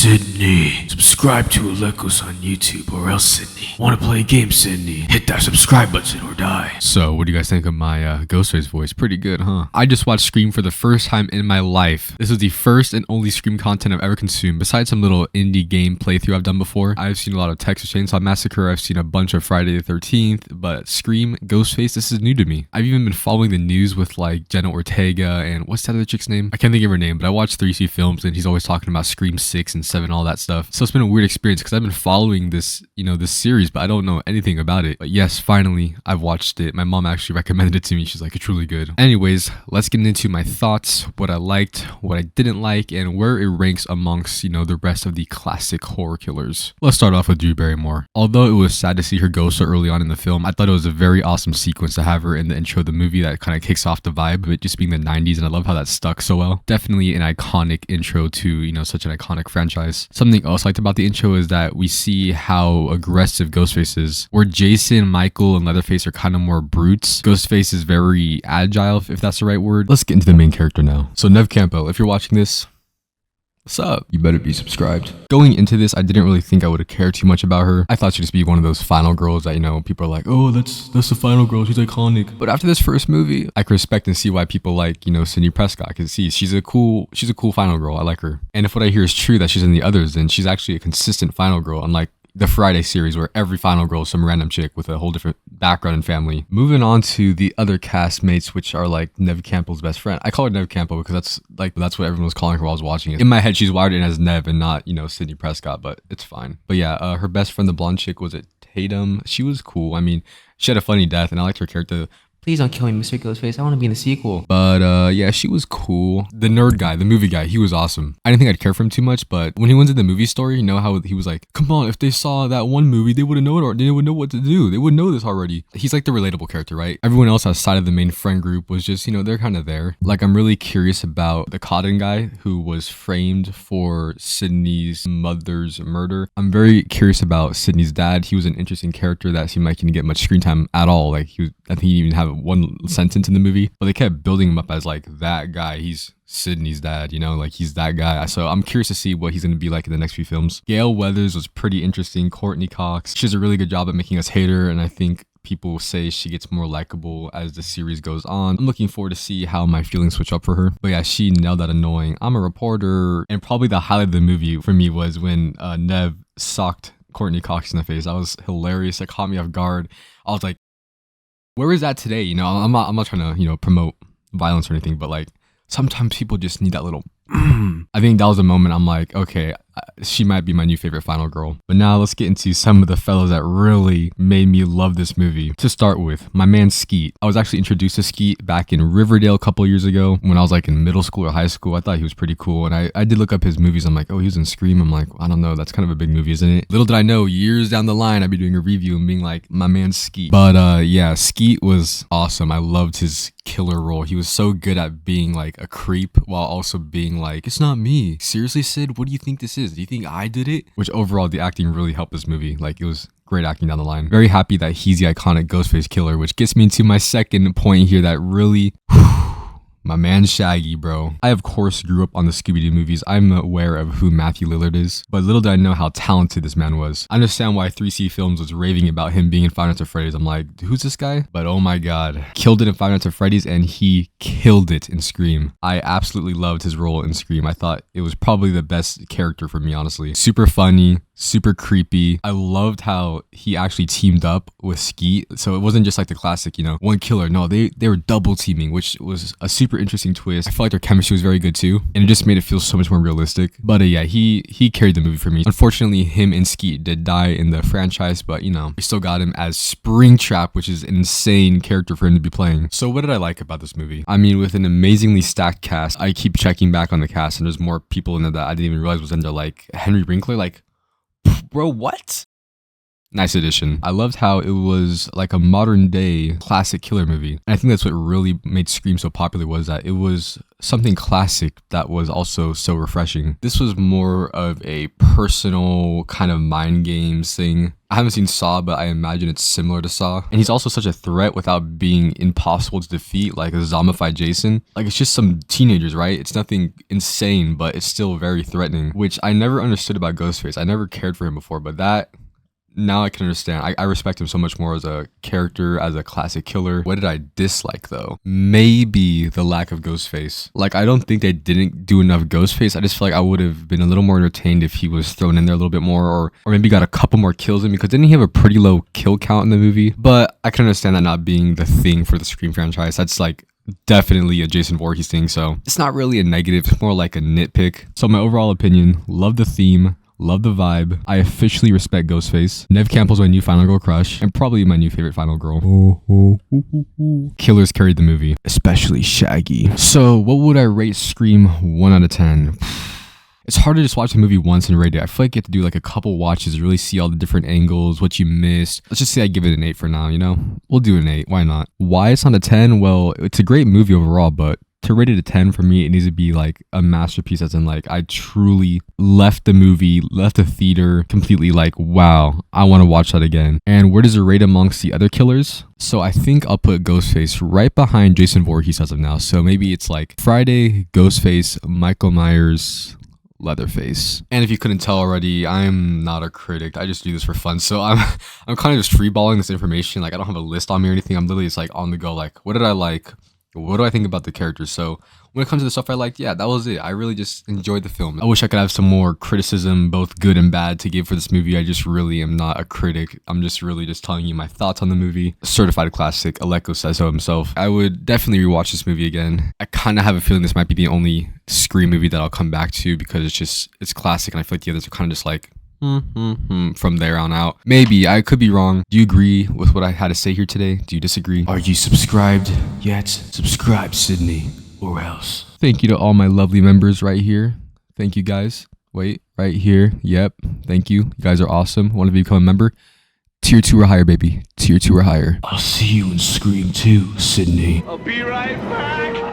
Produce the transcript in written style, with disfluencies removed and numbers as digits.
Sydney. Subscribe to Alekos on YouTube or else, Sydney. Want to play a game, Sydney? Hit that subscribe button or die. So, what do you guys think of my Ghostface voice? Pretty good, huh? I just watched Scream for the first time in my life. This is the first and only Scream content I've ever consumed. Besides some little indie game playthrough I've done before, I've seen a lot of Texas Chain Saw Massacre. I've seen a bunch of Friday the 13th, but Scream, Ghostface, this is new to me. I've even been following the news with like Jenna Ortega and what's that other chick's name? I can't think of her name, but I watched 3C Films and he's always talking about Scream 6 and 7, all that stuff. So it's been a weird experience because I've been following this, this series, but I don't know anything about it. But yes, finally, I've watched it. My mom actually recommended it to me. She's like, it's really good. Anyways, let's get into my thoughts, what I liked, what I didn't like, and where it ranks amongst, the rest of the classic horror killers. Let's start off with Drew Barrymore. Although it was sad to see her go so early on in the film, I thought it was a very awesome sequence to have her in the intro of the movie that kind of kicks off the vibe of it just being the 90s, and I love how that stuck so well. Definitely an iconic intro to, such an iconic franchise. Something else I liked about the intro is that we see how aggressive Ghostface is. Where Jason, Michael, and Leatherface are kind of more brutes, Ghostface is very agile, if that's the right word. Let's get into the main character now. So Neve Campbell, if you're watching this, what's up? You better be subscribed. Going into this, I didn't really think I would care too much about her. I thought she'd just be one of those final girls that, people are like, oh, that's the final girl. She's iconic. But after this first movie, I can respect and see why people like, Sidney Prescott. I can see she's a cool final girl. I like her. And if what I hear is true that she's in the others, then she's actually a consistent final girl, unlike the Friday series where every final girl is some random chick with a whole different background and family. Moving on to the other castmates, which are like Neve Campbell's best friend. I call her Neve Campbell because that's what everyone was calling her while I was watching it. In my head, she's wired in as Neve and not, Sidney Prescott, but it's fine. But yeah, her best friend, the blonde chick, was it Tatum? She was cool. I mean, she had a funny death and I liked her character. Please don't kill me, Mr. Ghostface. I want to be in the sequel. But yeah, she was cool. The nerd guy, the movie guy, he was awesome. I didn't think I'd care for him too much, but when he went to the movie store, how he was like, come on, if they saw that one movie, they wouldn't know it, or they would know what to do. They would know this already. He's like the relatable character, right? Everyone else outside of the main friend group was just, they're kind of there. Like, I'm really curious about the Cotton guy who was framed for Sydney's mother's murder. I'm very curious about Sydney's dad. He was an interesting character that seemed like he didn't get much screen time at all. Like, I think he didn't even have one sentence in the movie, but they kept building him up as like that guy. He's Sydney's dad, like he's that guy. So I'm curious to see what he's going to be like in the next few films. Gail Weathers was pretty interesting. Courtney Cox, she does a really good job at making us hate her, and I think people say she gets more likable as the series goes on. I'm looking forward to see how my feelings switch up for her. But yeah, she nailed that annoying I'm a reporter. And probably the highlight of the movie for me was when Neve socked Courtney Cox in the face. That was hilarious. It caught me off guard. I was like, where is that today? I'm not trying to, promote violence or anything, but like sometimes people just need that little I think that was a moment I'm like, okay, she might be my new favorite final girl. But now let's get into some of the fellas that really made me love this movie. To start with, my man Skeet. I was actually introduced to Skeet back in Riverdale a couple years ago when I was like in middle school or high school. I thought he was pretty cool, and I did look up his movies. I'm like, oh, he was in Scream. I'm like, I don't know, that's kind of a big movie, isn't it? Little did I know, years down the line I'd be doing a review and being like, my man Skeet. But yeah, Skeet was awesome. I loved his killer role. He was so good at being like a creep while also being like, it's not me. Seriously, Sid, what do you think this is? Do you think I did it? Which overall, the acting really helped this movie. Like, it was great acting down the line. Very happy that he's the iconic Ghostface killer, which gets me into my second point here that really my man Shaggy, bro. I, of course, grew up on the Scooby-Doo movies. I'm aware of who Matthew Lillard is, but little did I know how talented this man was. I understand why 3C Films was raving about him being in Five Nights at Freddy's. I'm like, who's this guy? But oh my god. Killed it in Five Nights at Freddy's, and he killed it in Scream. I absolutely loved his role in Scream. I thought it was probably the best character for me, honestly. Super funny, super creepy. I loved how he actually teamed up with Skeet. So it wasn't just like the classic, one killer. No, they were double teaming, which was a super interesting twist. I felt like their chemistry was very good too, and it just made it feel so much more realistic. But yeah, he carried the movie for me. Unfortunately, him and Skeet did die in the franchise, but we still got him as Springtrap, which is an insane character for him to be playing. So what did I like about this movie? I mean, with an amazingly stacked cast, I keep checking back on the cast, and there's more people in there that I didn't even realize was in there, like Henry Winkler. Like, bro, what? Nice addition. I loved how it was like a modern day classic killer movie. And I think that's what really made Scream so popular, was that it was something classic that was also so refreshing. This was more of a personal kind of mind games thing. I haven't seen Saw, but I imagine it's similar to Saw. And he's also such a threat without being impossible to defeat, like a zombified Jason. Like, it's just some teenagers, right? It's nothing insane, but it's still very threatening, which I never understood about Ghostface. I never cared for him before, but that... now I can understand. I respect him so much more as a character, as a classic killer. What did I dislike though? Maybe the lack of Ghostface. Like, I don't think they didn't do enough Ghostface. I just feel like I would have been a little more entertained if he was thrown in there a little bit more, or maybe got a couple more kills in, because didn't he have a pretty low kill count in the movie? But I can understand that not being the thing for the Scream franchise. That's like definitely a Jason Voorhees thing, so it's not really a negative. It's more like a nitpick. So my overall opinion, love the theme. Love the vibe. I officially respect Ghostface. Nev Campbell's my new final girl crush, and probably my new favorite final girl. Killers carried the movie, especially Shaggy. So what would I rate Scream 1 out of 10? It's hard to just watch the movie once and rate it. I feel like you have to do like a couple watches to really see all the different angles, what you missed. Let's just say I give it an 8 for now, you know? We'll do an 8. Why not? Why it's not a 10? Well, it's a great movie overall, but to rate it a 10 for me, it needs to be like a masterpiece, as in like I truly left the theater completely like, wow, I want to watch that again. And where does it rate amongst the other killers? So I think I'll put Ghostface right behind Jason Voorhees as of now. So maybe it's like Friday, Ghostface, Michael Myers, Leatherface. And if you couldn't tell already, I'm not a critic. I just do this for fun. So I'm kind of just freeballing this information. Like, I don't have a list on me or anything. I'm literally just like on the go. Like, what did I like? What do I think about the characters? So when it comes to the stuff I liked, yeah, that was it. I really just enjoyed the film. I wish I could have some more criticism, both good and bad, to give for this movie. I just really am not a critic. I'm just really just telling you my thoughts on the movie. Certified classic. Alekos says so himself. I would definitely rewatch this movie again. I kind of have a feeling this might be the only Scream movie that I'll come back to, because it's classic, and I feel like the others are kind of just like from there on out. Maybe I could be wrong. Do you agree with what I had to say here today? Do you disagree? Are you subscribed yet? Subscribe, Sydney, or else. Thank you to all my lovely members right here. Thank you guys. Wait, right here. Yep. Thank you. You guys are awesome. Want to become a member? Tier 2 or higher, baby. Tier 2 or higher. I'll see you in Scream 2, Sydney. I'll be right back.